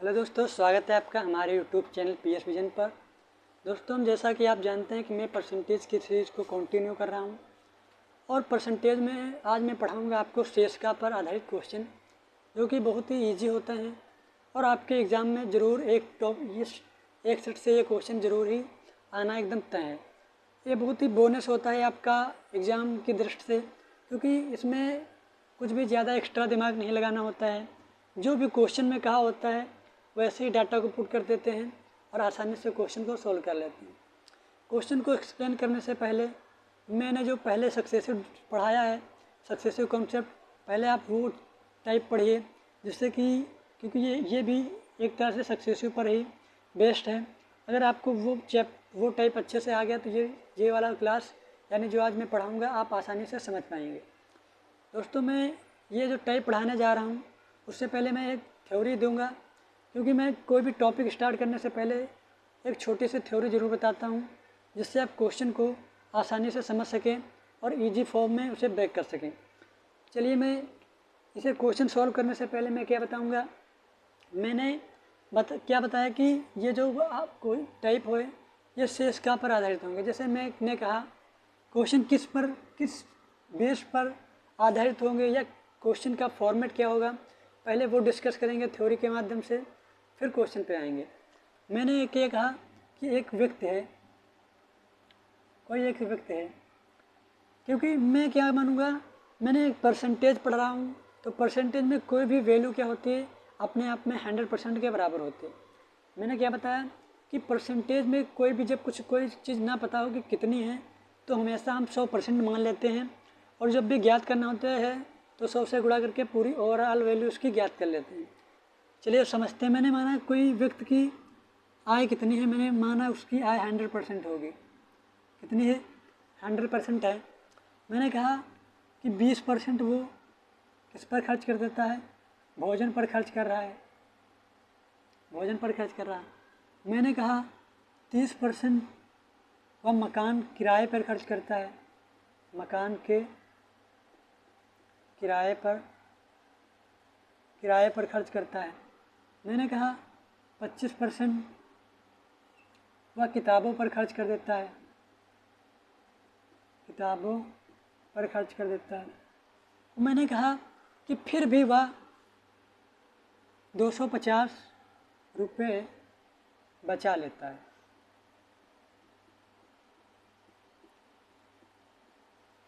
Hello दोस्तों, स्वागत है आपका हमारे यूट्यूब चैनल पीएस विजन पर। दोस्तों, जैसा कि आप जानते हैं कि मैं परसेंटेज की सीरीज़ को कंटिन्यू कर रहा हूं और परसेंटेज में आज मैं पढ़ाऊंगा आपको शेषका पर आधारित क्वेश्चन, जो कि बहुत ही इजी होता है और आपके एग्ज़ाम में ज़रूर एक सेट से ये क्वेश्चन ज़रूर ही आना एकदम तय है। ये बहुत ही बोनस होता है आपका एग्ज़ाम की दृष्टि से, क्योंकि इसमें कुछ भी ज़्यादा एक्स्ट्रा दिमाग नहीं लगाना होता है। जो भी क्वेश्चन में कहा होता है वैसे ही डाटा को पुट कर देते हैं और आसानी से क्वेश्चन को सॉल्व कर लेते हैं। क्वेश्चन को एक्सप्लेन करने से पहले मैंने जो पहले सक्सेसिव पढ़ाया है, सक्सेसिव कॉन्सेप्ट, पहले आप वो टाइप पढ़िए, जिससे कि क्योंकि ये भी एक तरह से सक्सेसिव पर ही बेस्ड है। अगर आपको वो टाइप अच्छे से आ गया तो ये वाला क्लास यानी जो आज मैं पढ़ाऊँगा आप आसानी से समझ पाएंगे। दोस्तों, मैं ये जो टाइप पढ़ाने जा रहा हूँ उससे पहले मैं एक थ्योरी दूंगा, क्योंकि मैं कोई भी टॉपिक स्टार्ट करने से पहले एक छोटी सी थ्योरी ज़रूर बताता हूँ, जिससे आप क्वेश्चन को आसानी से समझ सकें और इजी फॉर्म में उसे ब्रेक कर सकें। चलिए, मैं इसे क्वेश्चन सॉल्व करने से पहले मैं क्या बताऊँगा। मैंने क्या बताया कि ये जो आप कोई टाइप हो ये शेषका पर आधारित होंगे। जैसे मैंने कहा क्वेश्चन किस बेस पर आधारित होंगे या क्वेश्चन का फॉर्मेट क्या होगा, पहले वो डिस्कस करेंगे थ्योरी के माध्यम से, फिर क्वेश्चन पे आएंगे। मैंने ये कहा कि एक व्यक्ति है, क्योंकि मैं क्या मानूंगा, मैंने एक परसेंटेज पढ़ रहा हूँ तो परसेंटेज में कोई भी वैल्यू क्या होती है, अपने आप में 100% के बराबर होती है। मैंने क्या बताया कि परसेंटेज में कोई चीज़ ना पता हो कि कितनी है तो हमेशा हम 100% मान लेते हैं, और जब भी ज्ञात करना होता है तो 100 से गुणा करके पूरी ओवरऑल वैल्यू उसकी ज्ञात कर लेते हैं। चलिए समझते हैं। मैंने माना कोई व्यक्ति की आय कितनी है, मैंने माना उसकी आय 100% होगी। कितनी है? 100% है। मैंने कहा कि 20% वो किस पर खर्च कर देता है, भोजन पर खर्च कर रहा है, मैंने कहा 30% वह मकान किराए पर खर्च करता है, मकान के किराए पर खर्च करता है। मैंने कहा 25% वह किताबों पर खर्च कर देता है, मैंने कहा कि फिर भी वह 250 रुपये बचा लेता है।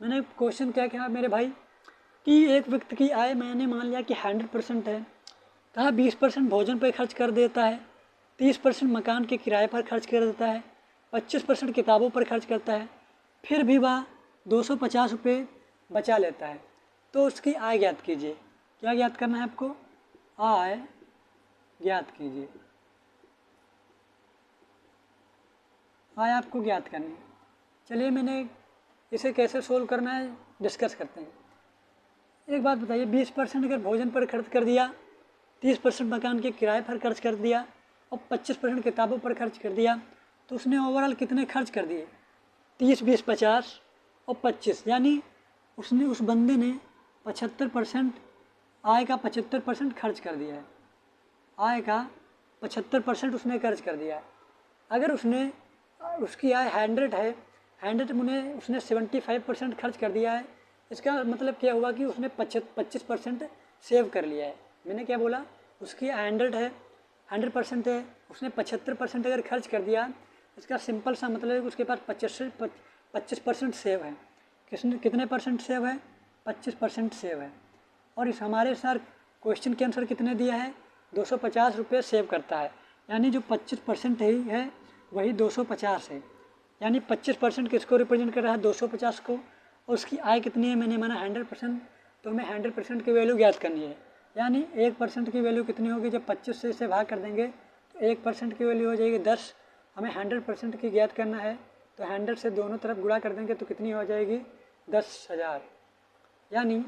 मैंने क्वेश्चन क्या कहा मेरे भाई कि एक व्यक्ति की आय मैंने मान लिया कि 100% है, कहा 20% भोजन पर खर्च कर देता है, 30% मकान के किराए पर खर्च कर देता है, 25% किताबों पर खर्च करता है, फिर भी वह 250 रुपये बचा लेता है। तो उसकी आय ज्ञात कीजिए। क्या ज्ञात करना है आपको? आय ज्ञात कीजिए। आय आपको ज्ञात करनी है। चलिए, मैंने इसे कैसे सोल्व करना है डिस्कस करते हैं। एक बात बताइए, 20% अगर भोजन पर खर्च कर दिया, 30% मकान के किराए पर खर्च कर दिया और 25% किताबों पर खर्च कर दिया, तो उसने ओवरऑल कितने खर्च कर दिए? 30, 20, 50 और 25, यानी उस बंदे ने 75% आय का 75% खर्च कर दिया है। आय का 75% उसने खर्च कर दिया है। अगर उसकी आय 100 है, 100 में उसने 75% खर्च कर दिया है, इसका मतलब क्या हुआ कि उसने 25% सेव कर लिया है। मैंने क्या बोला? उसकी 100 है, 100% है, उसने 75% अगर खर्च कर दिया, इसका सिंपल सा मतलब है कि उसके पास 25% सेव है। कितने परसेंट सेव है? 25% सेव है। और इस हमारे सर क्वेश्चन के आंसर कितने दिया है? 250 रुपये सेव करता है, यानी जो 25% है वही 250 है, यानी 25% किसको रिप्रेजेंट कर रहा है? 250 को। और उसकी आय कितनी है? मैंने माना 100%, तो हमें 100% की वैल्यू ज्ञात करनी है। यानी 1% की वैल्यू कितनी होगी? जब 25 से इसे भाग कर देंगे तो 1% की वैल्यू हो जाएगी 10। हमें 100% की ज्ञात करना है, तो 100 से दोनों तरफ गुणा कर देंगे तो कितनी हो जाएगी? 10,000, यानी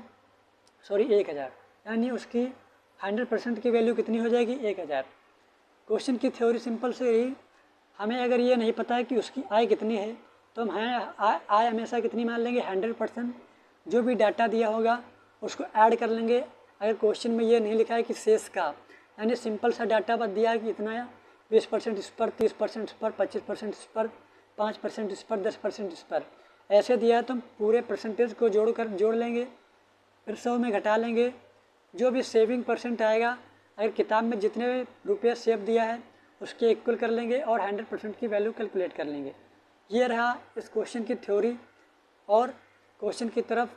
1,000, यानी उसकी 100% की वैल्यू कितनी हो जाएगी? 1,000। क्वेश्चन की थ्योरी सिंपल से ही, हमें अगर ये नहीं पता है कि उसकी आय कितनी है तो हम आय हमेशा कितनी मान लेंगे? 100%। जो भी डाटा दिया होगा उसको ऐड कर लेंगे। अगर क्वेश्चन में ये नहीं लिखा है कि शेष का, यानी सिंपल सा डाटा बस दिया है कि इतना है 20% इस पर, 30% इस पर, 25% इस पर, 5% इस पर, 10% इस पर, ऐसे दिया है। तो हम पूरे परसेंटेज को जोड़ लेंगे, फिर 100 में घटा लेंगे, जो भी सेविंग परसेंट आएगा, अगर किताब में जितने रुपये सेव दिया है उसके इक्वल कर लेंगे और 100% की वैल्यू कैलकुलेट कर लेंगे। ये रहा इस क्वेश्चन की थ्योरी। और क्वेश्चन की तरफ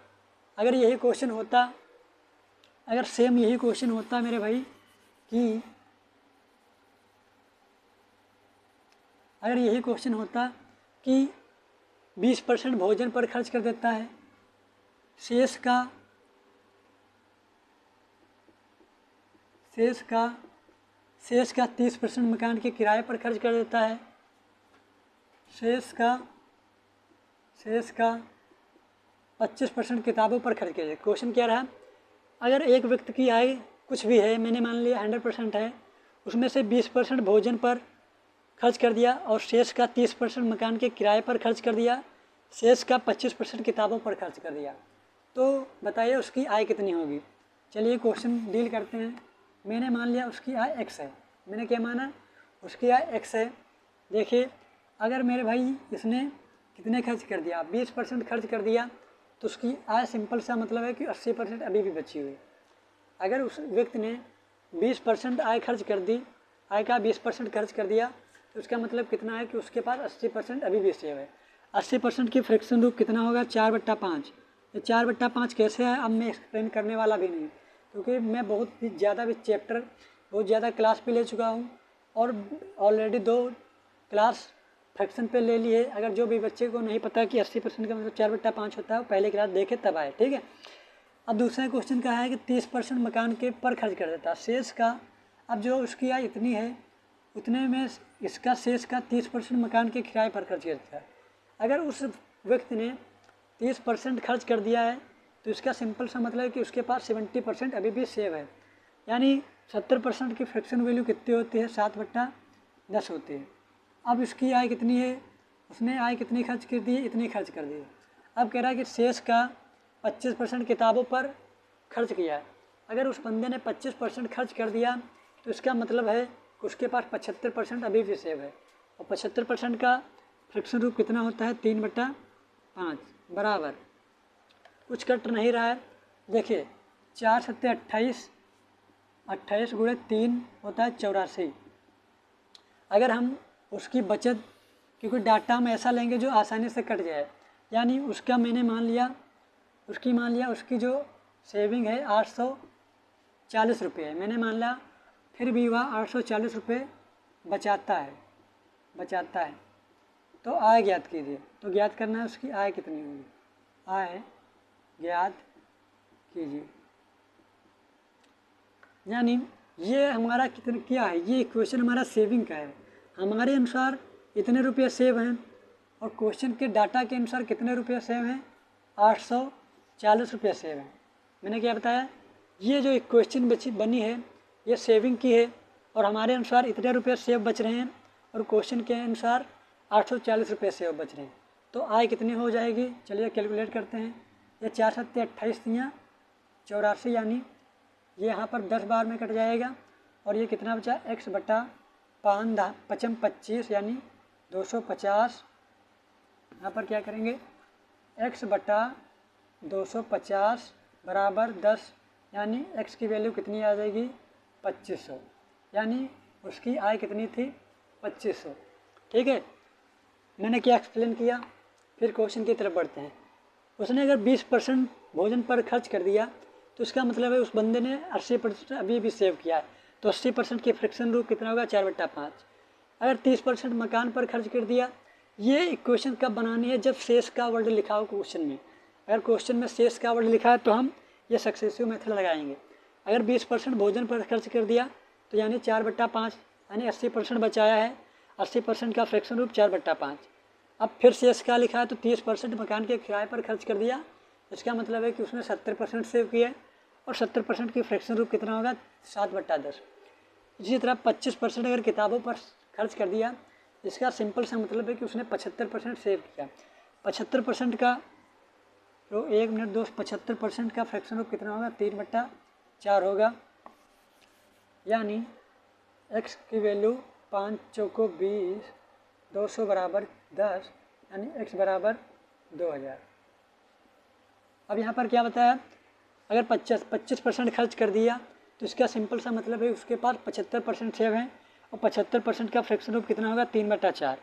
अगर यही क्वेश्चन होता, अगर सेम यही क्वेश्चन होता मेरे भाई कि अगर यही क्वेश्चन होता कि 20% भोजन पर खर्च कर देता है, शेष का 30% मकान के किराए पर खर्च कर देता है, शेष का 25% किताबों पर खर्च किया जाए। क्वेश्चन क्या रहा, अगर एक व्यक्ति की आय कुछ भी है, मैंने मान लिया 100% है, उसमें से 20% भोजन पर खर्च कर दिया और शेष का 30% मकान के किराए पर खर्च कर दिया, शेष का 25% किताबों पर खर्च कर दिया, तो बताइए उसकी आय कितनी होगी। चलिए क्वेश्चन डील करते हैं। मैंने मान लिया उसकी आय x है, मैंने क्या माना, उसकी आय x है। देखिए अगर मेरे भाई इसने कितने खर्च कर दिया, 20% खर्च कर दिया, तो उसकी आय सिंपल सा मतलब है कि 80% अभी भी बची हुई। अगर उस व्यक्ति ने 20% आय खर्च कर दी, आय का 20% खर्च कर दिया, तो उसका मतलब कितना है कि उसके पास 80% अभी भी सेव है। 80% की फ्रैक्शन रूप कितना होगा, 4/5। ये 4/5 कैसे है, अब मैं एक्सप्लेन करने वाला भी नहीं, क्योंकि मैं बहुत ज़्यादा क्लास भी ले चुका हूँ और ऑलरेडी 2 क्लास फ्रैक्शन पे ले ली है। अगर जो भी बच्चे को नहीं पता कि 80% का मतलब 4/5 होता है, वो पहले क्लास देखे तब आए, ठीक है। अब दूसरा क्वेश्चन का है कि 30% मकान के पर खर्च कर देता है, शेष का, अब जो उसकी आय इतनी है उतने में इसका शेष का 30% मकान के किराए पर खर्च करता है। अगर उस व्यक्ति ने 30% खर्च कर दिया है, तो इसका सिंपल सा मतलब है कि उसके पास 70% अभी भी सेव है, यानी 70% की फ्रैक्शन वैल्यू कितनी होती है, 7/10 होती है। अब इसकी आय कितनी है, उसने आय कितनी खर्च कर दी है, इतनी खर्च कर दी है। अब कह रहा है कि शेष का 25% किताबों पर खर्च किया है। अगर उस बंदे ने 25% खर्च कर दिया, तो इसका मतलब है कि उसके पास 75% अभी भी सेव है, और 75% का फ्रैक्शन रूप कितना होता है, 3/5 बराबर, कुछ कट नहीं रहा है। देखिए 4 7 28, 28 गुणे 3 होता है 84। अगर हम उसकी बचत, क्योंकि डाटा हम ऐसा लेंगे जो आसानी से कट जाए, यानी उसका मैंने मान लिया उसकी जो सेविंग है 840 रुपये है, मैंने मान लिया, फिर भी वह 840 रुपये बचाता है। तो आय ज्ञात कीजिए। तो ज्ञात करना है उसकी आय कितनी होगी, आय ज्ञात कीजिए। यानी ये हमारा कितना क्या है, ये क्वेश्चन हमारा सेविंग का है। हमारे अनुसार इतने रुपये सेव हैं और क्वेश्चन के डाटा के अनुसार कितने रुपये सेव हैं, 840 रुपये सेव हैं। मैंने क्या बताया, ये जो क्वेश्चन बनी है ये सेविंग की है और हमारे अनुसार इतने रुपये सेव बच रहे हैं और क्वेश्चन के अनुसार 840 रुपये सेव बच रहे हैं। तो आय कितनी हो जाएगी, चलिए कैलकुलेट करते हैं। ये 4 7 28 दियाँ 84, यानी ये यहाँ पर 10 बार में कट जाएगा और ये कितना बचा, x/5 5 25, यानी 250। यहाँ पर क्या करेंगे, x/250 बराबर 10, यानी x की वैल्यू कितनी आ जाएगी, 2500, यानी उसकी आय कितनी थी, 2500। ठीक है, मैंने क्या एक्सप्लेन किया। फिर क्वेश्चन की तरफ बढ़ते हैं। उसने अगर 20% भोजन पर खर्च कर दिया, तो इसका मतलब है उस बंदे ने 80% अभी भी सेव किया है, तो 80% की फ्रैक्शन रूप कितना होगा, 4/5। अगर 30% मकान पर खर्च कर दिया, ये इक्वेशन कब बनानी है, जब शेष का वर्ड लिखा हो क्वेश्चन में। अगर क्वेश्चन में शेष का वर्ड लिखा है तो हम ये सक्सेसिव मेथड लगाएंगे। अगर 20% भोजन पर खर्च कर दिया, तो यानी 4/5, यानी 80% बचाया है, 80% का फ्रैक्शन रूप 4/5। अब फिर शेष का लिखा है तो 30% मकान के किराए पर खर्च कर दिया, इसका मतलब है कि उसने 70% सेव किया और 70% की फ्रैक्शन रूप कितना होगा, 7/10। इसी तरह 25% अगर किताबों पर खर्च कर दिया, इसका सिंपल सा मतलब है कि उसने 75% सेव किया। 75% का, तो 1 मिनट दोस्त, 75% का फ्रैक्शन रूप कितना होगा, 3/4 होगा। यानी x की वैल्यू 5 चौको 20, 200 बराबर 10, यानी x बराबर 2000। अब यहाँ पर क्या बताया, अगर 25% खर्च कर दिया तो इसका सिंपल सा मतलब है उसके पास 75% सेव है, और 75% का फ्रैक्शन रूप कितना होगा, 3/4।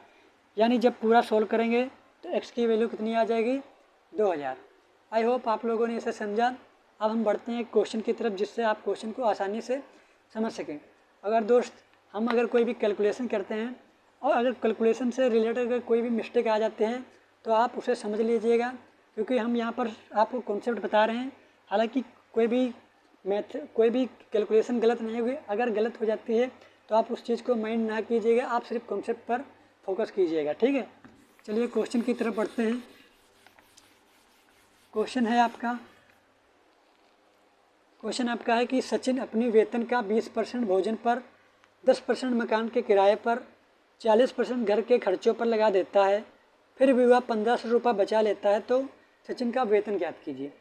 यानी जब पूरा सोल्व करेंगे तो x की वैल्यू कितनी आ जाएगी, 2000। आई होप आप लोगों ने इसे समझा। अब हम बढ़ते हैं क्वेश्चन की तरफ, जिससे आप क्वेश्चन को आसानी से समझ सकें। अगर दोस्त हम अगर कोई भी कैलकुलेशन करते हैं और अगर कैलकुलेशन से रिलेटेड अगर कोई भी मिस्टेक आ जाते हैं तो आप उसे समझ लीजिएगा, क्योंकि हम यहाँ पर आपको कॉन्सेप्ट बता रहे हैं। हालांकि कोई भी कैलकुलेशन गलत नहीं होगी, अगर गलत हो जाती है तो आप उस चीज़ को माइंड ना कीजिएगा, आप सिर्फ कॉन्सेप्ट पर फोकस कीजिएगा, ठीक है। चलिए क्वेश्चन की तरफ बढ़ते हैं। क्वेश्चन आपका है कि सचिन अपनी वेतन का 20% भोजन पर, 10% मकान के किराए पर, 40% घर के खर्चों पर लगा देता है, फिर भी वह 1500 रुपये बचा लेता है, तो सचिन का वेतन ज्ञात कीजिए।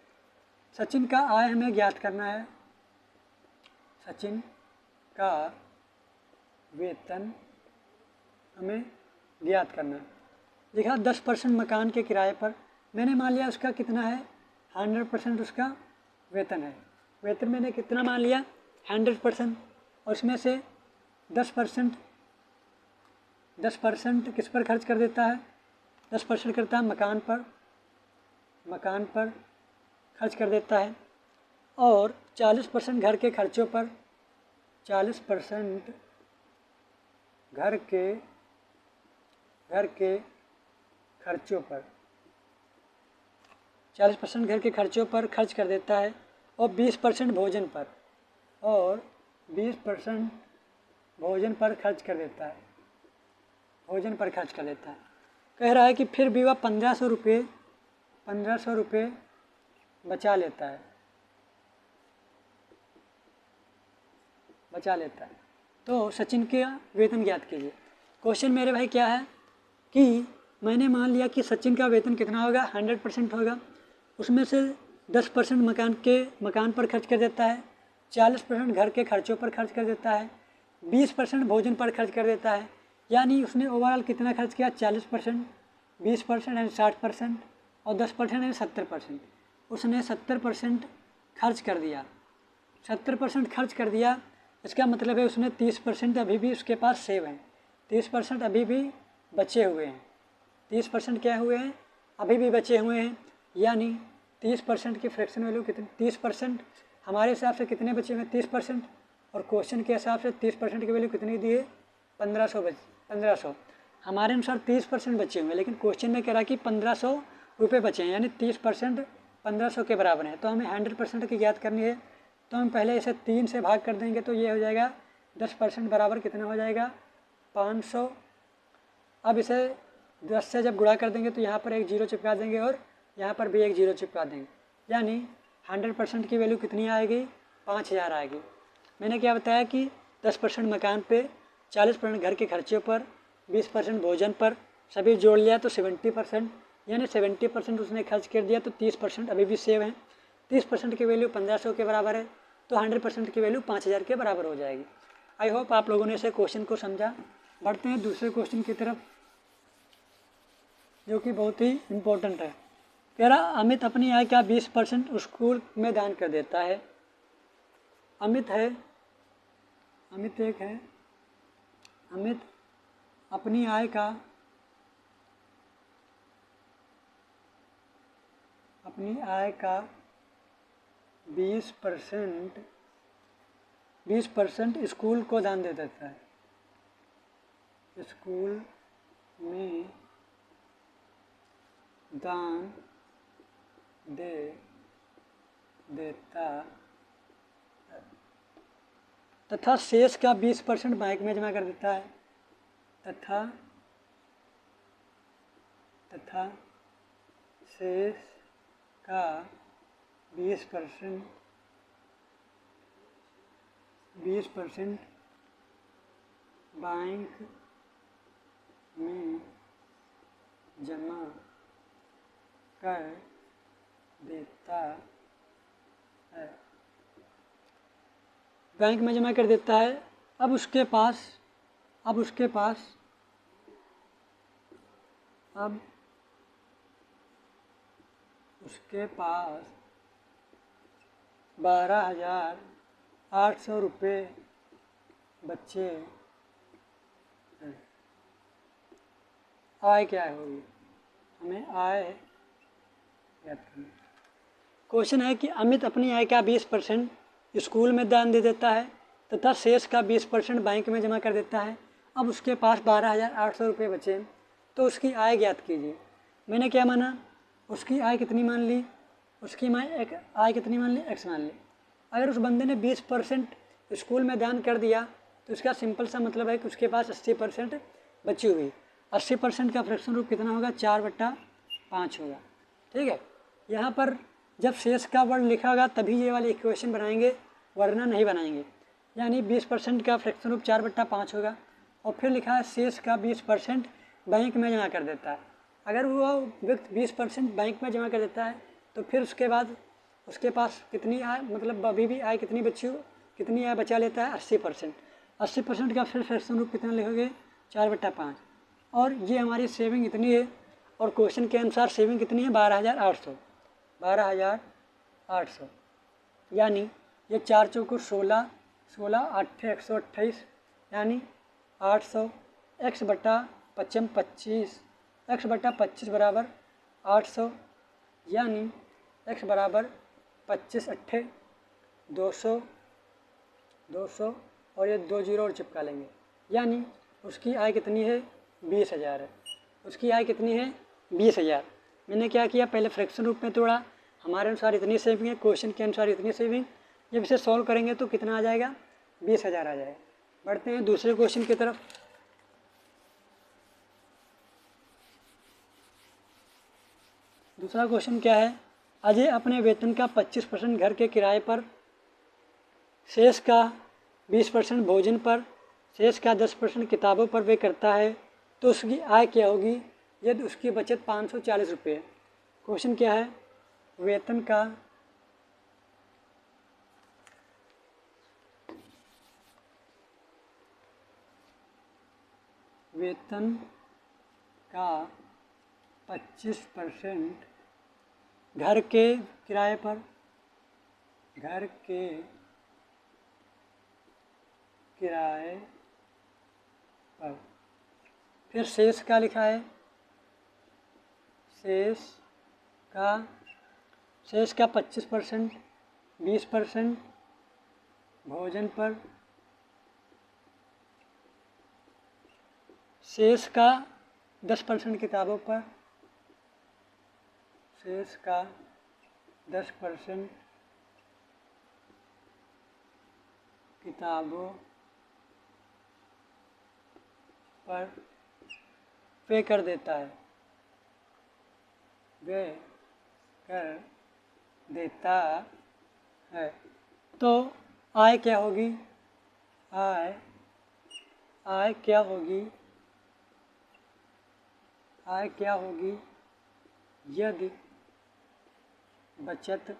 सचिन का आय हमें ज्ञात करना है, सचिन का वेतन हमें ज्ञात करना है। देखा 10% मकान के किराए पर, मैंने मान लिया उसका कितना है, 100% उसका वेतन है। वेतन मैंने कितना मान लिया, 100%, और उसमें से 10% किस पर खर्च कर देता है, 10% करता है मकान पर खर्च कर देता है, और 40% घर के खर्चों पर, 40% घर के खर्चों पर 40% घर के खर्चों पर खर्च कर देता है, और 20% भोजन पर, और 20% भोजन पर खर्च कर देता है, कह रहा है कि फिर भी वह 1500 रुपये बचा लेता है, तो सचिन के वेतन ज्ञात कीजिए। क्वेश्चन मेरे भाई क्या है कि मैंने मान लिया कि सचिन का वेतन कितना होगा, 100% होगा। उसमें से 10% मकान पर खर्च कर देता है, 40% घर के खर्चों पर खर्च कर देता है, 20% भोजन पर खर्च कर देता है। यानी उसने ओवरऑल कितना खर्च किया, 40%, 20% एंड 60%, और 10% एंड 70%। उसने 70% खर्च कर दिया, 70% खर्च कर दिया। इसका मतलब है उसने 30% अभी भी उसके पास सेव है, 30% अभी भी बचे हुए हैं, 30% क्या हुए हैं, अभी भी बचे हुए हैं। यानी 30% की फ्रैक्शन वैल्यू कितनी, 30% हमारे हिसाब से कितने बचे हुए हैं, 30%, और क्वेश्चन के हिसाब से 30% की वैल्यू कितनी दी है, 1500। हमारे अनुसार 30% बचे हुए हैं, लेकिन क्वेश्चन में कह रहा है कि 1500 रुपये बचे हैं, यानी 30% 1500 के बराबर है। तो हमें 100% की ज्ञात करनी है, तो हम पहले इसे 3 से भाग कर देंगे, तो ये हो जाएगा 10% बराबर कितना हो जाएगा, 500। अब इसे 10 से जब गुणा कर देंगे तो यहाँ पर एक जीरो चिपका देंगे और यहाँ पर भी एक जीरो चिपका देंगे, यानी 100% की वैल्यू कितनी आएगी, 5000 आएगी। मैंने क्या बताया कि 10% मकान पे, 40% घर के खर्चों पर, 20% भोजन पर, सभी जोड़ लिया तो 70%, यानी 70% उसने खर्च कर दिया, तो 30% अभी भी सेव है। 30% की वैल्यू 1500 के बराबर है, तो 100% की वैल्यू 5000 के बराबर हो जाएगी। आई होप आप लोगों ने इसे क्वेश्चन को समझा। बढ़ते हैं दूसरे क्वेश्चन की तरफ, जो कि बहुत ही इम्पोर्टेंट है। कह रहा अमित अपनी आय का 20% स्कूल में दान कर देता है। अमित अपनी आय का 20% स्कूल को दान दे देता है, स्कूल में दान दे देता है, तथा शेष का 20% बैंक में जमा कर देता है, तथा शेष का 20% बैंक में जमा कर देता है। बैंक में जमा कर देता है। अब उसके पास अब उसके पास 12,800 रुपये बच्चे हैं। आय क्या होगी, हमें आय याद करनी। क्वेश्चन है कि अमित अपनी आय का 20% स्कूल में दान दे देता है तथा शेष का 20% बैंक में जमा कर देता है। अब उसके पास 12,800 रुपये बचे, तो उसकी आय ज्ञात कीजिए। मैंने क्या माना, उसकी आय कितनी मान ली, आय कितनी मान ली, x मान ली। अगर उस बंदे ने 20% स्कूल में दान कर दिया तो इसका सिंपल सा मतलब है कि उसके पास 80% बची हुई। 80% का फ्रैक्शन रूप कितना होगा, 4/5 होगा। ठीक है, यहाँ पर जब शेष का वर्ड लिखा होगा तभी ये वाली इक्वेशन बनाएंगे, वरना नहीं बनाएंगे। यानी 20% का फ्रैक्शन रूप 4/5 होगा और फिर लिखा है शेष का 20% बैंक में जमा कर देता है। अगर वो व्यक्ति 20% बैंक में जमा कर देता है तो फिर उसके बाद उसके पास कितनी आय, मतलब अभी भी आय कितनी आय बचा लेता है, 80%। 80% का फिर फ्रैक्शन रूप कितना लिखोगे, 4/5। और ये हमारी सेविंग इतनी है, और क्वेश्चन के अनुसार सेविंग कितनी है, 12,800। यानी ये 4 चौको 16, 8 128, यानी 800 x/25 बराबर 800, यानी x बराबर 25 अट्ठे 200 और ये 2 जीरो और चिपका लेंगे। यानी उसकी आय कितनी है, 20,000 है। उसकी आय कितनी है, 20,000। मैंने क्या किया, पहले फ्रैक्शन रूप में तोड़ा, हमारे अनुसार इतनी सेविंग है, क्वेश्चन के अनुसार इतनी सेविंग। जब इसे सॉल्व करेंगे तो कितना आ जाएगा, 20,000 आ जाएगा। बढ़ते हैं दूसरे क्वेश्चन की तरफ। दूसरा क्वेश्चन क्या है, अजय अपने वेतन का 25% घर के किराए पर, शेष का 20% भोजन पर, शेष का 10% किताबों पर वे करता है, तो उसकी आय क्या होगी यदि उसकी बचत 540 रुपये है। क्वेश्चन क्या है, वेतन का वेतन का 25% घर के किराए पर, फिर शेष का लिखा है, शेष का 25%, 20% भोजन पर, शेष का 10% किताबों पर, शेष का 10% किताबों पर पे कर देता है, तो आय क्या होगी, आय क्या होगी यदि बचत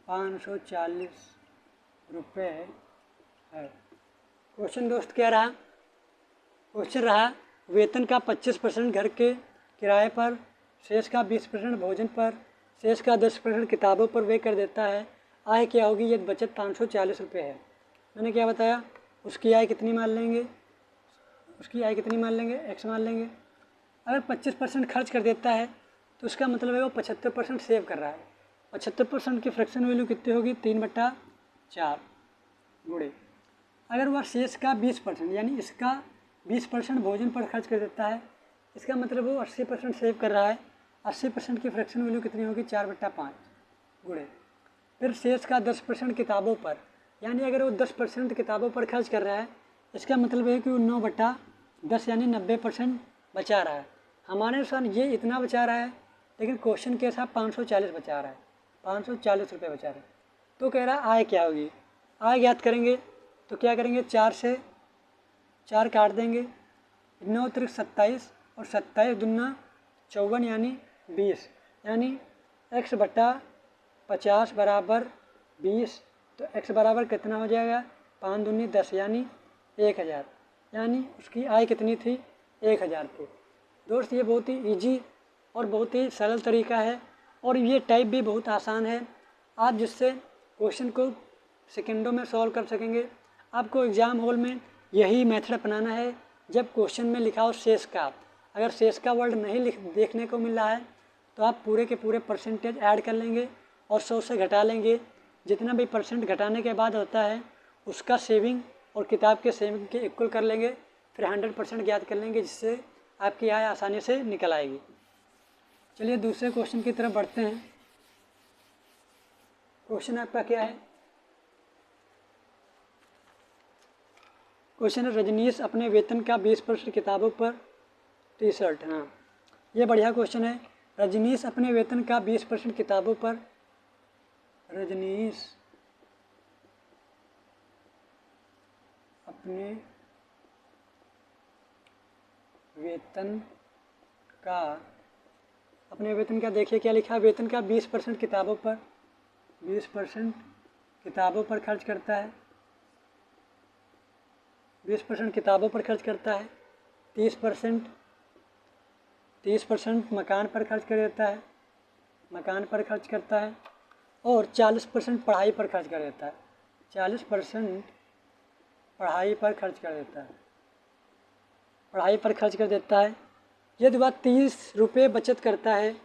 540 रुपये है। क्वेश्चन दोस्त क्या रहा, क्वेश्चन रहा वेतन का 25% घर के किराए पर, शेष का 20% भोजन पर, शेष का 10% किताबों पर वे कर देता है। आय क्या होगी यदि बचत 540 रुपये है। मैंने क्या बताया, उसकी आय कितनी मान लेंगे, x मान लेंगे। अगर 25% खर्च कर देता है तो उसका मतलब है वो 75% सेव कर रहा है। 75% की फ्रैक्शन वैल्यू कितनी होगी, 3/4 गुणे। अगर वह शेष का 20% यानी इसका 20% भोजन पर खर्च कर देता है, इसका मतलब वो 80% सेव कर रहा है। 80% की फ्रैक्शन वैल्यू कितनी होगी, 4/5 गुणे। फिर शेष का 10% किताबों पर, यानी अगर वो 10% किताबों पर खर्च कर रहा है, इसका मतलब है कि वो 9/10 यानी 90% बचा रहा है। हमारे अनुसार ये इतना बचा रहा है, लेकिन क्वेश्चन के हिसाब 540 बचा रहा है, 540 रुपये बचा रहा है। तो कह रहा है आय क्या होगी, आय ज्ञात करेंगे तो क्या करेंगे, 4 से 4 काट देंगे, 9 त्रिक 27 और 27 दूना 54 यानी 20, यानी x/50 बराबर 20 तो x बराबर कितना हो जाएगा, 5 दूनी 10 यानी 1000, यानी उसकी आय कितनी थी, 1000 थी। दोस्त ये बहुत ही ईजी और बहुत ही सरल तरीका है और ये टाइप भी बहुत आसान है, आप जिससे क्वेश्चन को सेकंडों में सॉल्व कर सकेंगे। आपको एग्ज़ाम हॉल में यही मेथड अपनाना है। जब क्वेश्चन में लिखा हो शेष का, अगर शेष का वर्ड नहीं देखने को मिल रहा है तो आप पूरे के पूरे परसेंटेज ऐड कर लेंगे और 100 से घटा लेंगे। जितना भी परसेंट घटाने के बाद होता है उसका सेविंग और किताब के सेविंग के इक्वल कर लेंगे, फिर 100% ज्ञात कर लेंगे, जिससे आपकी आय आसानी से निकल आएगी। चलिए दूसरे क्वेश्चन की तरफ बढ़ते हैं। क्वेश्चन आपका क्या है, क्वेश्चन है रजनीश अपने वेतन का 20% किताबों पर टी शर्ट। हाँ, ये बढ़िया क्वेश्चन है। रजनीश अपने वेतन का 20% किताबों पर, रजनीश अपने वेतन का, अपने वेतन का देखिए क्या लिखा है, वेतन का 20% किताबों पर, 20% किताबों पर खर्च करता है, 20% किताबों पर खर्च करता है, 30% मकान पर खर्च कर देता है, मकान पर खर्च करता है, और 40% पढ़ाई पर खर्च कर देता है, 40% पढ़ाई पर खर्च कर देता है, पढ़ाई पर खर्च कर देता है। यदि वह 30 रुपये बचत करता है,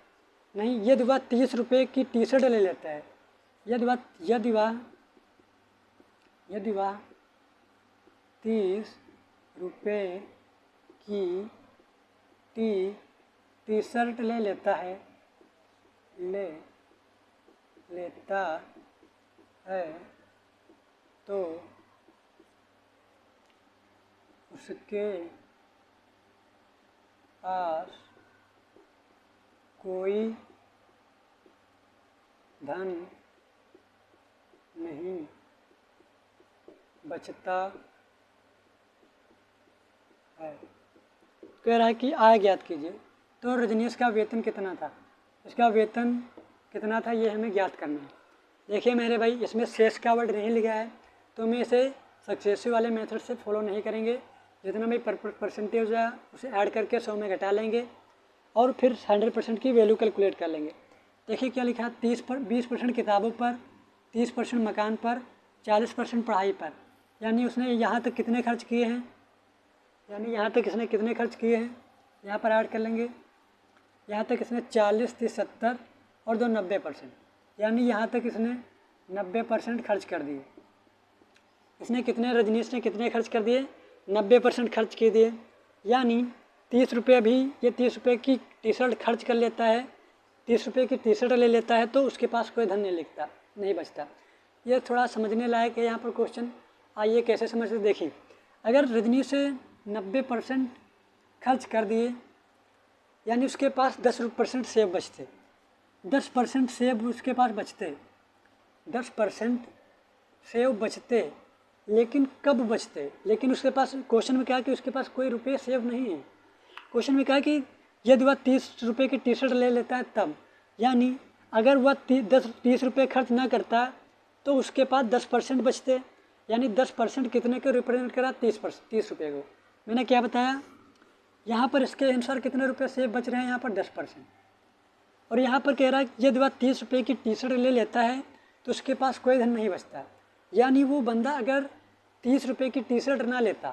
नहीं, यदि वह 30 रुपये की टी शर्ट ले लेता है, यदि वह 30 रुपये की टी शर्ट ले लेता है, तो उसके पास कोई धन नहीं बचता है। कह रहा है कि आय ज्ञात कीजिए। तो रजनीश का वेतन कितना था, इसका वेतन कितना था ये हमें ज्ञात करना है। देखिए मेरे भाई, इसमें शेष का वर्ड नहीं लिखा है तो मैं इसे सक्सेसिव वाले मेथड से फॉलो नहीं करेंगे। जितना भी परसेंटेज है उसे ऐड करके 100 में घटा लेंगे और फिर 100% की वैल्यू कैलकुलेट कर लेंगे। देखिए क्या लिखा है, 20% किताबों पर, 30% मकान पर, 40% पढ़ाई पर, यानी उसने यहाँ तक कितने खर्च किए हैं, यानी यहाँ तक इसने कितने खर्च किए हैं, यहाँ पर ऐड कर लेंगे। यहाँ तक इसने 40, 30, 70 और 2 90%, यानी यहाँ तक इसने 90% खर्च कर दिए। इसने कितने, रजनीश ने कितने खर्च कर दिए, 90% खर्च कर दिए। यानी 30 रुपये भी, ये 30 रुपये की टी शर्ट खर्च कर लेता है, 30 रुपये की टी शर्ट ले लेता है तो उसके पास कोई धन नहीं बचता। ये थोड़ा समझने लायक है यहाँ पर क्वेश्चन। आइए कैसे समझते, देखिए अगर रजनी से 90% खर्च कर दिए, यानी उसके पास 10% सेब बचते, 10% सेब उसके पास बचते, 10% सेब बचते, लेकिन कब बचते, लेकिन उसके पास, क्वेश्चन में क्या कि उसके पास कोई रुपये सेव नहीं है। क्वेश्चन में क्या कि यदि वह 30 रुपये की टी शर्ट ले लेता है तब, यानी अगर वह 30 रुपये खर्च ना करता तो उसके पास 10% बचते, यानी 10% कितने को रिप्रेजेंट करा, 30 रुपये को। मैंने क्या बताया, यहाँ पर इसके अनुसार कितने रुपये सेव बच रहे हैं, यहाँ पर 10%। और यहाँ पर कह रहा है यदि वह 30 रुपये की टी शर्ट ले लेता है तो उसके पास कोई धन नहीं बचता। यानी वो बंदा अगर 30 रुपये की टी शर्ट ना लेता,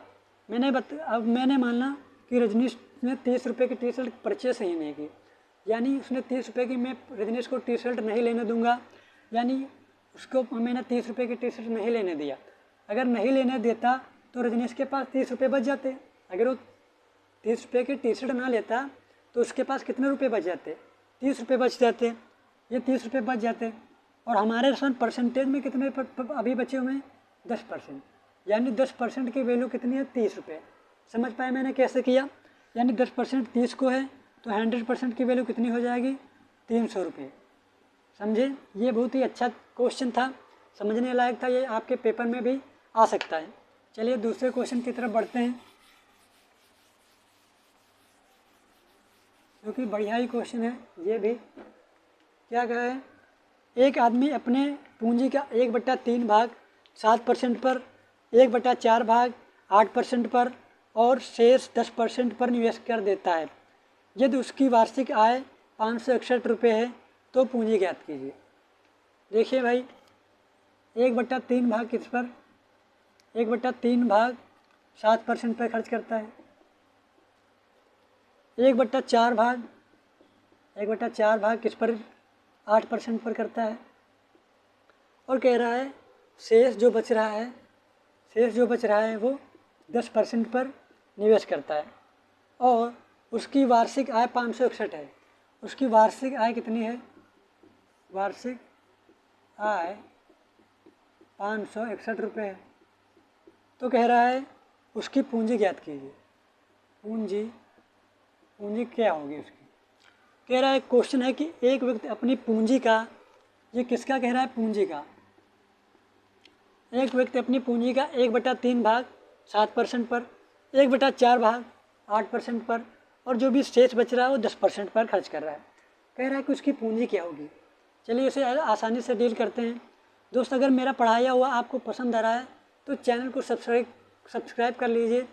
अब मैंने माना कि रजनीश ने 30 रुपये की टी शर्ट परचेस ही नहीं की, यानी उसने 30 रुपये की, मैं रजनीश को टी शर्ट नहीं लेने दूंगा, यानी उसको मैंने 30 रुपये की टी शर्ट नहीं लेने दिया। अगर नहीं लेने देता तो रजनीश के पास 30 रुपये बच जाते। अगर वो 30 रुपये की टी शर्ट ना लेता तो उसके पास कितने रुपये बच जाते, 30 रुपये बच जाते। ये 30 रुपये बच जाते और हमारे परसेंटेज में कितने अभी बचे हुए हैं, 10%, यानी 10% की वैल्यू कितनी है, 30 रुपये। समझ पाए मैंने कैसे किया, यानी 10% 30 को है तो 100% की वैल्यू कितनी हो जाएगी, 300 रुपये। समझे, ये बहुत ही अच्छा क्वेश्चन था, समझने लायक था, ये आपके पेपर में भी आ सकता है। चलिए दूसरे क्वेश्चन की तरफ बढ़ते हैं, क्योंकि बढ़िया ही क्वेश्चन है ये भी। क्या कहा है, एक आदमी अपने पूंजी का 1/3 भाग 7% पर, 1/4 भाग 8% पर और शेष 10% पर निवेश कर देता है। यदि उसकी वार्षिक आय 561 रुपये है तो पूंजी ज्ञात कीजिए। देखिए भाई, 1/3 भाग किस पर, 1/3 भाग 7% पर खर्च करता है, 1/4 भाग 1/4 भाग किस पर 8% पर करता है, और कह रहा है शेष जो बच रहा है वो 10% पर निवेश करता है और उसकी वार्षिक आय 561 है। उसकी वार्षिक आय कितनी है, वार्षिक आय 561 रुपये है। तो कह रहा है उसकी पूंजी ज्ञात कीजिए। पूंजी क्या होगी उसकी, कह रहा है क्वेश्चन है कि एक व्यक्ति अपनी पूंजी का, ये किसका कह रहा है, पूंजी का, एक व्यक्ति अपनी पूंजी का 1/3 भाग 7% पर, 1/4 भाग 8% पर और जो भी शेष बच रहा है वो 10% पर खर्च कर रहा है। कह रहा है कि उसकी पूंजी क्या होगी। चलिए इसे आसानी से डील करते हैं। दोस्त, अगर मेरा पढ़ाया हुआ आपको पसंद आ रहा है तो चैनल को सब्सक्राइब कर लीजिए,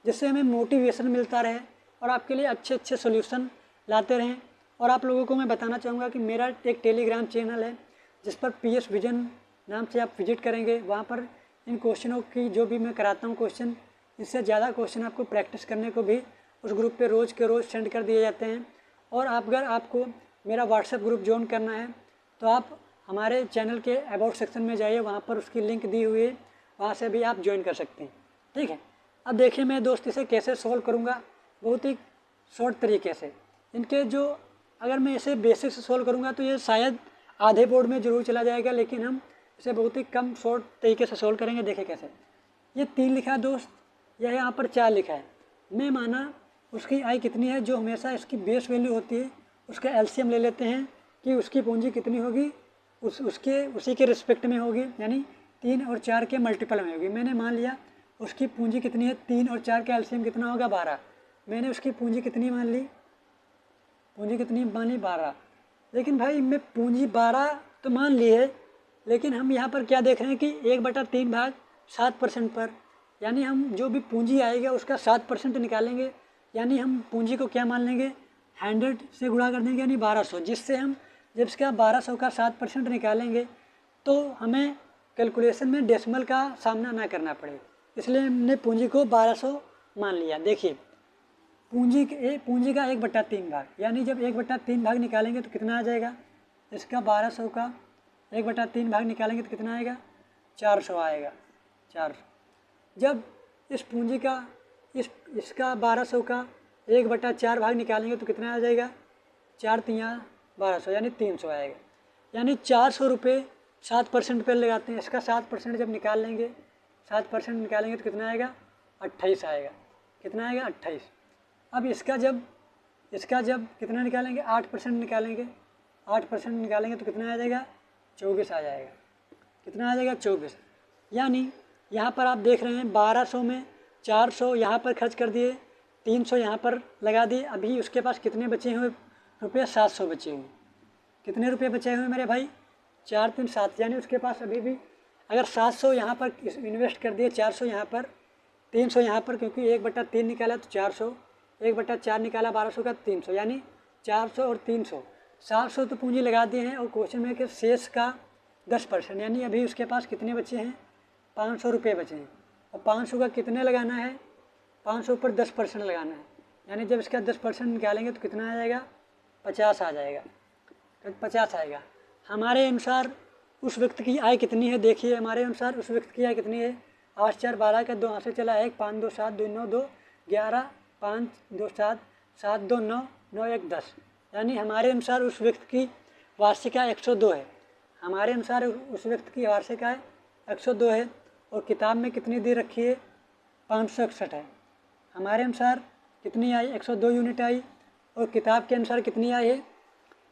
जिससे हमें मोटिवेशन मिलता रहे और आपके लिए अच्छे अच्छे सोल्यूशन लाते रहें। और आप लोगों को मैं बताना चाहूँगा कि मेरा एक टेलीग्राम चैनल है जिस पर PS विजन नाम से आप विजिट करेंगे। वहाँ पर इन क्वेश्चनों की जो भी मैं कराता हूँ क्वेश्चन, इससे ज़्यादा क्वेश्चन आपको प्रैक्टिस करने को भी उस ग्रुप पे रोज़ के रोज़ सेंड कर दिए जाते हैं। और अगर आपको मेरा व्हाट्सएप ग्रुप ज्वाइन करना है तो आप हमारे चैनल के अबाउट सेक्शन में जाइए, वहाँ पर उसकी लिंक दी हुई है, वहाँ से भी आप ज्वाइन कर सकते हैं। ठीक है, अब देखिए मैं दोस्त इसे कैसे सोल्व करूँगा, बहुत ही शॉर्ट तरीके से। इनके जो, अगर मैं इसे बेसिक से सोल्व करूँगा तो ये शायद आधे बोर्ड में ज़रूर चला जाएगा, लेकिन हम इसे बहुत ही कम शॉर्ट तरीके से सोल्व करेंगे। देखिए कैसे, ये 3 लिखा है दोस्त, यह यहाँ पर 4 लिखा है। मैं माना उसकी आय कितनी है, जो हमेशा इसकी बेस वैल्यू होती है उसका एलसीएम ले लेते हैं कि उसकी पूंजी कितनी होगी, उसी के रिस्पेक्ट में होगी, यानी 3 और 4 के मल्टीपल में होगी। मैंने मान लिया उसकी पूंजी कितनी है, 3 और 4 का एलसीएम कितना होगा, 12। मैंने उसकी पूंजी कितनी मान ली, 12। लेकिन भाई मैं पूंजी 12 तो मान ली है, लेकिन हम यहाँ पर क्या देख रहे हैं कि 1/3 भाग 7% पर, यानी हम जो भी पूंजी आएगा उसका 7% निकालेंगे, यानी हम पूंजी को क्या मान लेंगे, 100 से गुणा कर देंगे, यानी 1200, जिससे हम जब इसका 1200 का 7% निकालेंगे तो हमें कैलकुलेशन में डेसिमल का सामना ना करना पड़े, इसलिए हमने पूंजी को 1200 मान लिया। देखिए पूंजी का 1/3 भाग, यानी जब 1/3 भाग निकालेंगे तो कितना आ जाएगा, इसका 1200 का 1/3 भाग निकालेंगे तो कितना आएगा, 400 आएगा, 400। जब इस पूंजी का इसका 1200 का 1/4 भाग निकालेंगे तो कितना आ जाएगा, 4 तियाँ 1200, यानी 300 आएगा। यानी 400 रुपये 7% पर लगाते हैं, इसका 7% जब निकाल लेंगे, 7% निकालेंगे तो कितना आएगा, 28 आएगा। कितना आएगा, 28। अब इसका जब कितना निकालेंगे, 8% निकालेंगे, 8% निकालेंगे तो कितना आ जाएगा, 24 आ जाएगा। कितना आ जाएगा, 24। यानी यहाँ पर आप देख रहे हैं 1200 में 400 यहाँ पर खर्च कर दिए, 300 यहाँ पर लगा दिए। अभी उसके पास कितने बचे हुए रुपये, 700 बचे हुए। कितने रुपये बचे हुए मेरे भाई, 4 3 7, यानी उसके पास अभी भी अगर 700 यहाँ पर इन्वेस्ट कर दिए, 400 यहाँ पर, 300 यहाँ पर, क्योंकि 1/3 निकाला तो 400, 1/4 निकाला 1200 का 300, यानी 400 और 300, 700 तो पूंजी लगा दिए हैं। और क्वेश्चन में कि शेष का 10%, यानी अभी उसके पास कितने बचे हैं, 500 रुपये बचे हैं। और 500 का कितने लगाना है, 500 पर 10% लगाना है, यानी जब इसका 10% निकालेंगे तो कितना आ जाएगा, 50 आ जाएगा। तो 50 आएगा। हमारे अनुसार उस व्यक्ति की आय कितनी है, देखिए हमारे अनुसार उस व्यक्ति की आय कितनी है, 8 4 12 का 2 हाथ से चला 1, 5 2 7 2 9 2 11, 5 2 7 7 2 9 9 1 10, यानी हमारे अनुसार उस व्यक्ति की वार्षिक आय 102 है। हमारे अनुसार उस व्यक्ति की वार्षिक आय 102 है और किताब में कितनी दे रखी है, 561 है। हमारे अनुसार कितनी आई, 102 यूनिट आई, और किताब के अनुसार कितनी आई है,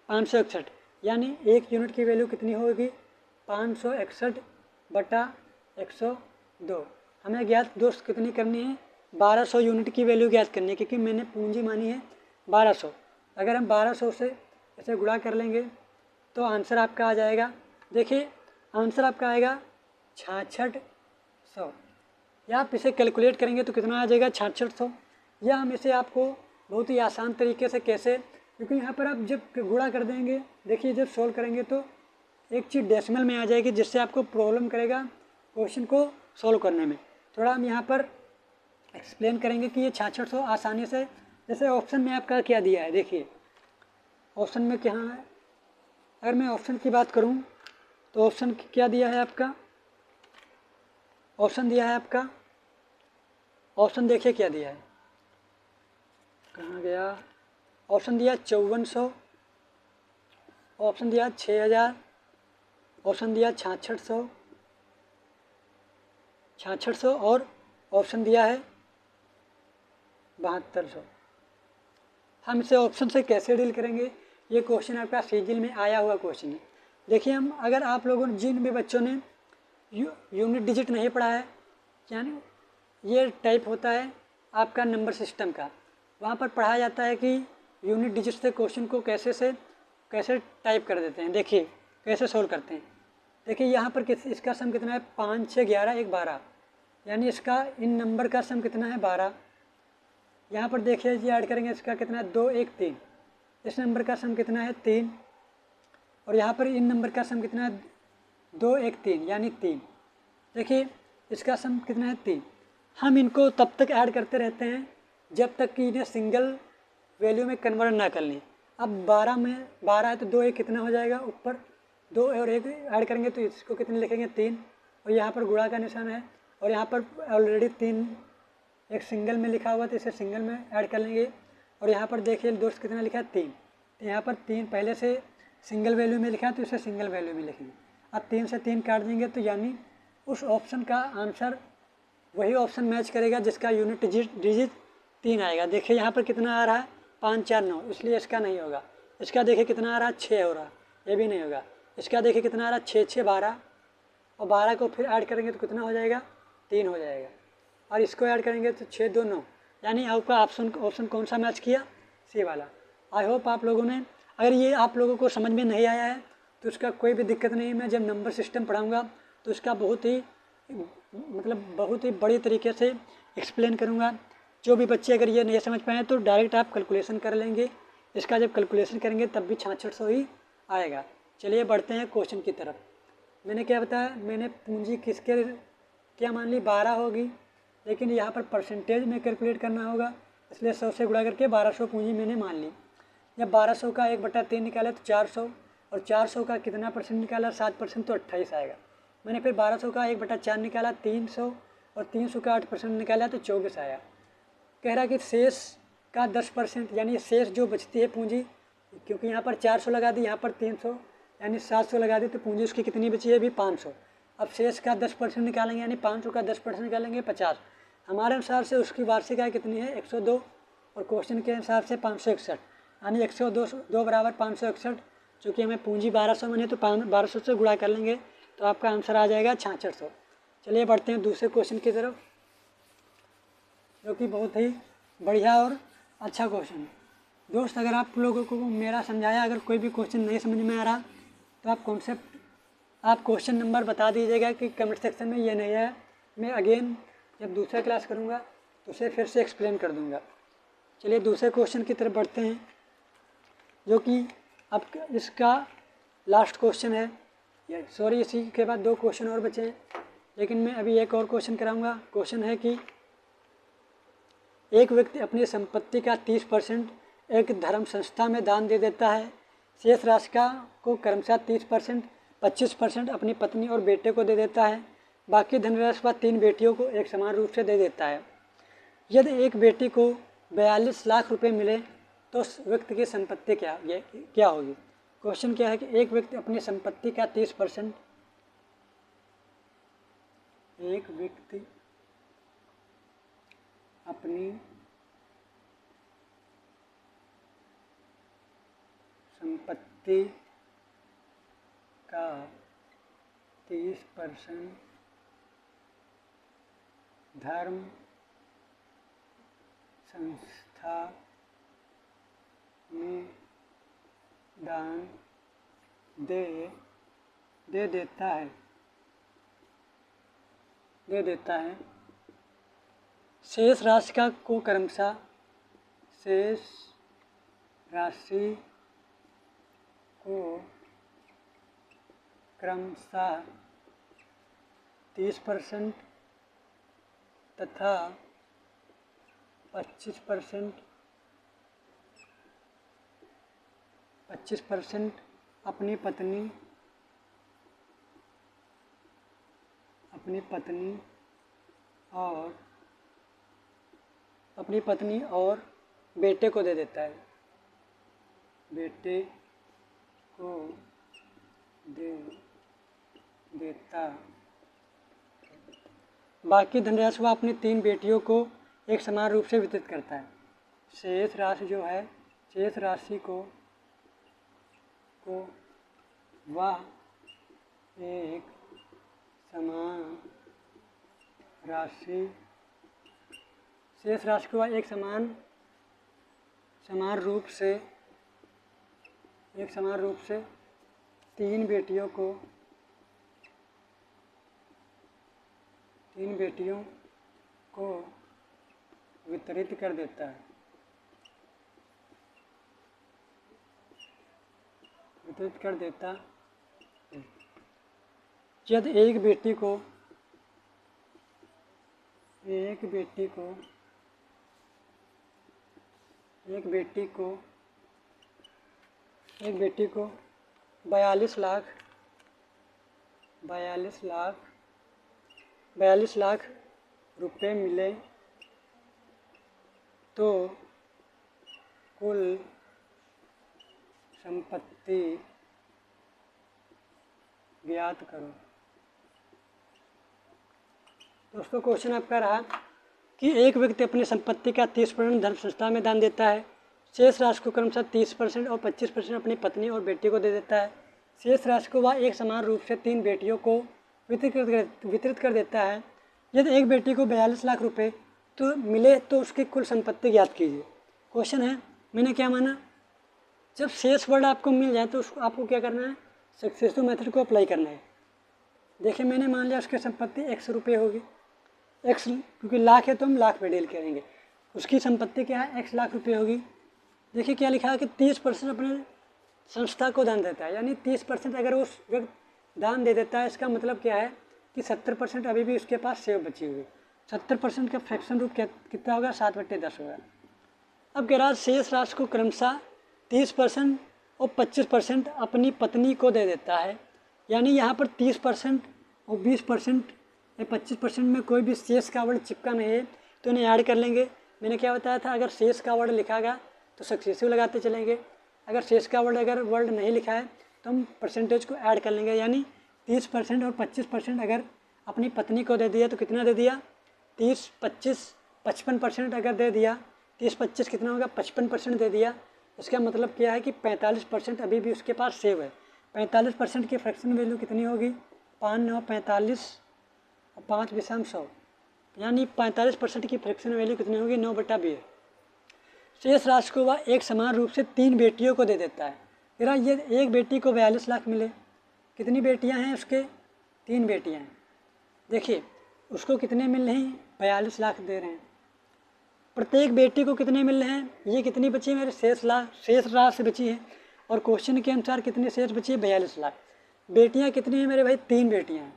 561, यानी 1 यूनिट की वैल्यू कितनी होगी, 561 बटा 102। हमें ज्ञात दोस्त कितनी करनी है, 1200 यूनिट की वैल्यू ज्ञात करनी है, क्योंकि मैंने पूंजी मानी है 1200। अगर हम 1200 से इसे गुणा कर लेंगे तो आंसर आपका आ जाएगा। देखिए आंसर आपका आएगा 6600। या आप इसे कैलकुलेट करेंगे तो कितना आ जाएगा 6600। या हम इसे आपको बहुत ही आसान तरीके से कैसे, क्योंकि यहाँ पर आप जब गुणा कर देंगे, देखिए जब सोल्व करेंगे तो एक चीज़ डेसिमल में आ जाएगी, जिससे आपको प्रॉब्लम करेगा क्वेश्चन को सोल्व करने में। थोड़ा हम यहाँ पर एक्सप्लेन करेंगे कि ये 6600 आसानी से, जैसे ऑप्शन में आपका क्या दिया है, देखिए ऑप्शन में क्या है। अगर मैं ऑप्शन की बात करूँ तो ऑप्शन क्या दिया है आपका, ऑप्शन दिया है आपका, ऑप्शन देखिए क्या दिया है, कहाँ गया, ऑप्शन दिया 5400, ऑप्शन दिया 6000, ऑप्शन दिया 6600 और ऑप्शन दिया है 7200। हम इसे ऑप्शन से कैसे डील करेंगे, ये क्वेश्चन आपका सीजीएल में आया हुआ क्वेश्चन है। देखिए हम, अगर आप लोगों ने, जिन भी बच्चों ने यूनिट डिजिट नहीं पढ़ा है, यानी ये टाइप होता है आपका नंबर सिस्टम का, वहाँ पर पढ़ाया जाता है कि यूनिट डिजिट से क्वेश्चन को कैसे टाइप कर देते हैं। देखिए कैसे सोल्व करते हैं। देखिए यहाँ पर इसका सम कितना है, 5 6 11 1 12, यानी इसका इन नंबर का सम कितना है 12। यहाँ पर देखिए ये ऐड करेंगे, इसका कितना है 2 1 3, इस नंबर का सम कितना है 3, और यहाँ पर इन नंबर का सम कितना है 2 1 3 यानी 3। देखिए इसका सम कितना है 3। हम इनको तब तक ऐड करते रहते हैं जब तक कि इन्हें सिंगल वैल्यू में कन्वर्ट ना कर लें। अब 12 में 12 है तो 2 1 कितना हो जाएगा, ऊपर 2 और 1 ऐड करेंगे तो इसको कितने लिखेंगे 3, और यहाँ पर गुणा का निशान है, और यहाँ पर ऑलरेडी 3 एक सिंगल में लिखा हुआ तो इसे सिंगल में ऐड कर लेंगे। और यहाँ पर देखिए दोस्त कितना लिखा है 3, तो यहाँ पर 3 पहले से सिंगल वैल्यू में लिखा है तो इसे सिंगल वैल्यू में लिखेंगे। अब 3 से 3 काट देंगे तो यानी उस ऑप्शन का आंसर वही ऑप्शन मैच करेगा जिसका यूनिट डिजिट 3 आएगा। देखिए यहाँ पर कितना आ रहा है 5 4 9, इसलिए इसका नहीं होगा। इसका देखिए कितना आ रहा है 6 हो रहा, ये भी नहीं होगा। इसका देखिए कितना आ रहा है 6 6 12, और 12 को फिर ऐड करेंगे तो कितना हो जाएगा 3 हो जाएगा, और इसको ऐड करेंगे तो 6 2 9, यानी आपका ऑप्शन कौन सा मैच किया, सी वाला। आई होप आप लोगों ने, अगर ये आप लोगों को समझ में नहीं आया है तो उसका कोई भी दिक्कत नहीं, मैं जब नंबर सिस्टम पढ़ाऊँगा तो उसका बहुत ही बड़ी तरीके से एक्सप्लेन करूँगा। जो भी बच्चे अगर ये नहीं समझ पाए तो डायरेक्ट आप कैलकुलेशन कर लेंगे, इसका जब कैलकुलेशन करेंगे तब भी 6600 ही आएगा। चलिए बढ़ते हैं क्वेश्चन की तरफ। मैंने क्या बताया, मैंने पूंजी किसके क्या मान ली 12 होगी, लेकिन यहाँ पर परसेंटेज में कैलकुलेट करना होगा, इसलिए 100 से गुणा करके 1200 पूंजी मैंने मान ली। जब 1200 का 1/3 निकाला तो 400, और 400 का कितना परसेंट निकाला 7% तो 28 आएगा। मैंने फिर 1200 का 1/4 निकाला 300, और 300 का 8% निकाला तो 24 आया। कह रहा कि शेष का 10%, यानी शेष जो बचती है पूंजी, क्योंकि यहाँ पर 400 लगा दी, यहाँ पर 300 यानी 700 लगा दी, तो पूंजी उसकी कितनी बची है अभी 500। अब शेष का 10% निकालेंगे, यानी 500 का 10% निकालेंगे 50। हमारे अनुसार से उसकी वार्षिक आय कितनी है 102, और क्वेश्चन के अनुसार से 561, यानी 102 बराबर 561। चूँकि हमें पूंजी 1200 में है तो 1200 से गुणा कर लेंगे तो आपका आंसर आ जाएगा 6600। चलिए बढ़ते हैं दूसरे क्वेश्चन की तरफ, जो कि बहुत ही बढ़िया और अच्छा क्वेश्चन है। दोस्त अगर आप लोगों को मेरा समझाया अगर कोई भी क्वेश्चन नहीं समझ में आ रहा तो आप क्वेश्चन नंबर बता दीजिएगा कि कमेंट सेक्शन में ये नहीं है, मैं अगेन जब दूसरा क्लास करूँगा तो उसे फिर से एक्सप्लेन कर दूँगा। चलिए दूसरे क्वेश्चन की तरफ बढ़ते हैं, जो कि अब इसका लास्ट क्वेश्चन है। सॉरी, इसी के बाद 2 क्वेश्चन और बचे हैं, लेकिन मैं अभी एक और क्वेश्चन कराऊँगा। क्वेश्चन है कि एक व्यक्ति अपनी संपत्ति का 30% एक धर्म संस्था में दान दे देता है, शेष राशि को क्रमशः 30%, 25% अपनी पत्नी और बेटे को दे देता है, बाकी धनराशि वह 3 बेटियों को एक समान रूप से दे देता है। यदि एक बेटी को 42 लाख रुपए मिले तो उस व्यक्ति की संपत्ति क्या होगी। क्वेश्चन क्या है कि एक व्यक्ति अपनी संपत्ति का 30%, एक व्यक्ति अपनी संपत्ति का 30% धर्म संस्था में दान दे देता है, दे देता है। शेष राशि का को क्रमशः शेष राशि को क्रमशः 30% तथा 25% अपनी पत्नी और बेटे को दे देता है। बेटे को दे देता। बाकी धनराशि वह अपनी 3 बेटियों को एक समान रूप से वितरित करता है। शेष राशि जो है, शेष राशि को वह एक समान राशि शेष राशि को वह एक समान रूप से 3 बेटियों को वितरित कर देता है। यदि एक बेटी को 42 लाख रुपए मिले तो कुल संपत्ति ज्ञात करो। दोस्तों, क्वेश्चन आपका रहा कि एक व्यक्ति अपनी संपत्ति का 30% धर्म संस्था में दान देता है। शेष राशि को क्रमशः 30% और 25% अपनी पत्नी और बेटी को दे देता है। शेष राशि को वह एक समान रूप से 3 बेटियों को वितरित कर देता है। यदि एक बेटी को 42 लाख रुपए तो मिले तो उसकी कुल संपत्ति ज्ञात कीजिए। क्वेश्चन है, मैंने क्या माना, जब शेष वर्ड आपको मिल जाए तो उसको आपको क्या करना है, सक्सेसिव मेथड को अप्लाई करना है। देखिए, मैंने मान लिया उसकी संपत्ति x रुपये होगी। x क्योंकि लाख है तो हम लाख पे डील करेंगे। उसकी संपत्ति क्या है, x लाख रुपये होगी। देखिए क्या लिखा है कि 30% अपने संस्था को दान देता है, यानी 30% अगर उस व्यक्ति दान दे देता है, इसका मतलब क्या है कि 70% अभी भी उसके पास सेव बची हुई। 70% का फ्रैक्शन रूप कितना होगा, 7/10 होगा। अब कह रहा है शेष राशि को क्रमशः 30% और 25% अपनी पत्नी को दे देता है। यानी यहाँ पर 30% और 20% या 25% में कोई भी शेष का वर्ड चिपका नहीं है तो इन्हें ऐड कर लेंगे। मैंने क्या बताया था, अगर शेष का वर्ड लिखा गया तो सक्सेसिव लगाते चलेंगे। अगर शेष का वर्ड नहीं लिखा है तो हम परसेंटेज को ऐड कर लेंगे। यानी 30% और 25% अगर अपनी पत्नी को दे दिया तो कितना दे दिया, 30, 25, 55% अगर दे दिया, 30, 25 कितना होगा, 55% दे दिया। इसका मतलब क्या है कि 45% अभी भी उसके पास सेव है। 45% की फ्रैक्शन वैल्यू कितनी होगी, 5, 9, 45 और 5 विषम 100, यानी 45% की फ्रैक्शन वैल्यू कितनी होगी, 9/20। शेष राशि को वह एक समान रूप से 3 बेटियों को दे देता है। फिर ये एक बेटी को 42 लाख मिले, कितनी बेटियां हैं उसके, 3 बेटियां हैं। देखिए उसको कितने मिल रहे हैं, 42 लाख दे रहे हैं। प्रत्येक बेटी को कितने मिल रहे हैं, ये कितनी बची है मेरे, शेष राशि बची है। और क्वेश्चन के अनुसार कितनी शेष बची है, 42 लाख। बेटियां कितनी हैं मेरे भाई, 3 बेटियां हैं।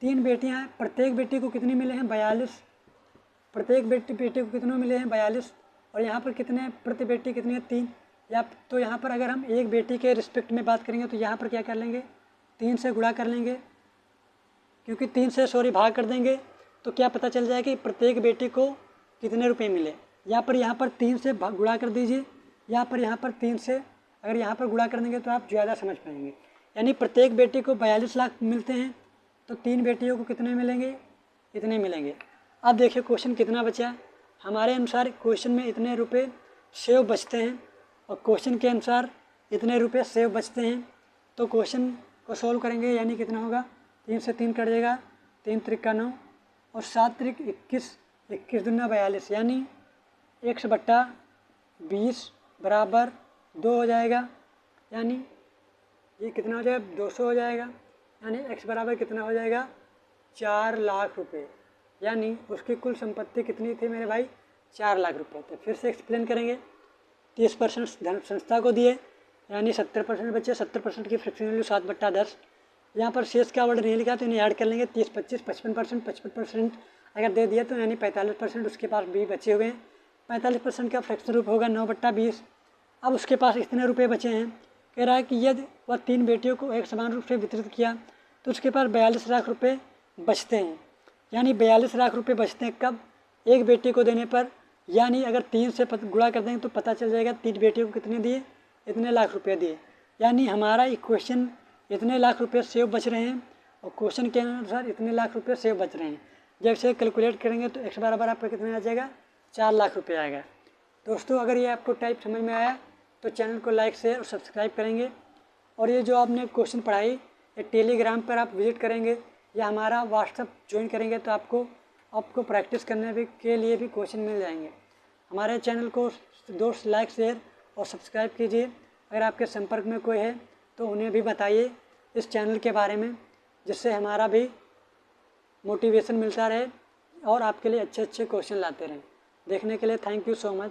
3 बेटियां हैं, प्रत्येक बेटी को कितने मिले हैं, 42। प्रत्येक बेटी को कितने मिले हैं, 42। और यहाँ पर कितने, प्रति बेटी कितनी है, 3। या तो यहाँ पर अगर हम एक बेटी के रिस्पेक्ट में बात करेंगे तो यहाँ पर क्या कर लेंगे, 3 से गुणा कर लेंगे, क्योंकि 3 से भाग कर देंगे तो क्या पता चल जाए कि प्रत्येक बेटी को कितने रुपए मिले। यहाँ पर 3 से गुणा कर दीजिए, यहाँ पर 3 से अगर यहाँ पर गुणा कर देंगे तो आप ज़्यादा समझ पाएंगे। यानी प्रत्येक बेटी को 42 लाख मिलते हैं तो 3 बेटियों को कितने मिलेंगे, इतने मिलेंगे। अब देखिए क्वेश्चन कितना बचा, हमारे अनुसार क्वेश्चन में इतने रुपए सेव बचते हैं और क्वेश्चन के अनुसार इतने रुपए सेव बचते हैं। तो क्वेश्चन को सोल्व करेंगे, यानी कितना होगा, 3 से 3 कट जाएगा, 3 त्रिक 9 और 7 त्रिक 21, 21 दूना 42, यानी 1/20 बराबर 2 हो जाएगा। यानी ये कितना हो जाएगा, 200 हो जाएगा। यानी x बराबर कितना हो जाएगा, 4 लाख रुपए, यानी उसकी कुल संपत्ति कितनी थी मेरे भाई? 4 लाख रुपए। तो फिर से एक्सप्लेन करेंगे। 30% धन संस्था को दिए, यानी 70% बचे। 70% की फ्रैक्शन वैल्यू 7/10। यहाँ पर शेष का वर्ड नहीं लिखा तो इन्हें ऐड कर लेंगे। 30, 25, 55%, 55% अगर दे दिया तो यानी 45% उसके पास भी बचे हुए हैं। 45% का फ्रैक्शन रूप होगा 9/20। अब उसके पास इतने रुपए बचे हैं। कह रहा है कि यदि वह 3 बेटियों को एक समान रूप से वितरित किया तो उसके पास 42 लाख रुपये बचते हैं। यानी 42 लाख रुपये बचते हैं कब? एक बेटी को देने पर। यानी अगर 3 से गुणा कर देंगे तो पता चल जाएगा 3 बेटियों को कितने दिए, इतने लाख रुपये दिए। यानी हमारा इक्वेशन इतने लाख रुपये सेव बच रहे हैं और क्वेश्चन के अनुसार इतने लाख रुपये सेव बच रहे हैं। जब इसे कैलकुलेट करेंगे तो x बराबर आपका कितने आ जाएगा? 4 लाख रुपये आएगा। दोस्तों अगर ये आपको टाइप समझ में आया तो चैनल को लाइक शेयर और सब्सक्राइब करेंगे। और ये जो आपने क्वेश्चन पढ़ाई ये टेलीग्राम पर आप विजिट करेंगे या हमारा व्हाट्सअप ज्वाइन करेंगे तो आपको प्रैक्टिस करने के लिए भी क्वेश्चन मिल जाएंगे। हमारे चैनल को दोस्त लाइक शेयर और सब्सक्राइब कीजिए। अगर आपके संपर्क में कोई है तो उन्हें भी बताइए इस चैनल के बारे में, जिससे हमारा भी मोटिवेशन मिलता रहे और आपके लिए अच्छे अच्छे क्वेश्चन लाते रहें। देखने के लिए थैंक यू सो मच।